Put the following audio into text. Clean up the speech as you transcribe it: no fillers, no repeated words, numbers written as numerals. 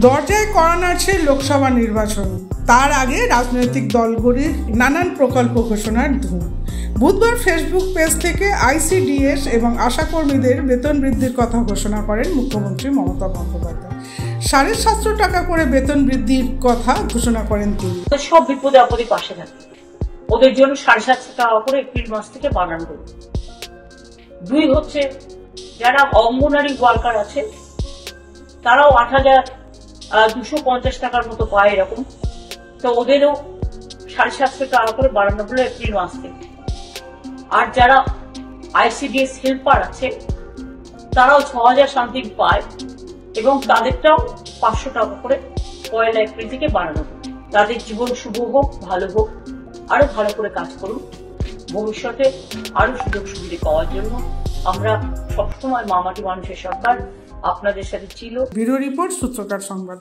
দরজায় কড়া নাড়ছে লোকসভা নির্বাচন, তার আগে রাজনৈতিক দলগুলির নানান প্রকল্প ঘোষণার ধুম। বুধবার ফেসবুক পেজ থেকে আইসিডিএস এবং আশাকর্মীদের বেতন বৃদ্ধির কথা ঘোষণা করেন মুখ্যমন্ত্রী মমতা বন্দ্যোপাধ্যায়। 750 টাকা করে বেতন বৃদ্ধির কথা ঘোষণা করেন তিনি। সব বিপদে আপদে পাশে থাকে, ওদের জন্য 750 টাকা করে এপ্রিল মাস থেকে বাড়ানো হলো। দুই হচ্ছে যারা অঙ্গনারী ওয়ার্কার আছে তারাও 8,250 টাকার মতো পায় এরকম, তো ওদেরও 750 টাকা করে বাড়ানো হলো এপ্রিল মাস থেকে। আর যারা আইসিডিএস হেল্পার আছে তারাও 6,000 সামথিং পায় এবং তাদেরটাও 500 টাকা করে 1 এপ্রিল থেকে বাড়ানো। তাদের জীবন শুভ হোক, ভালো হোক, আরো ভালো করে কাজ করুন, ভবিষ্যতে আরো সুযোগ সুবিধা পাওয়ার জন্য আমরা সবসময় মামাটি মানুষের সরকার আপনাদের সাথে ছিল। ব্যুরো রিপোর্ট, সূত্রকার সংবাদ।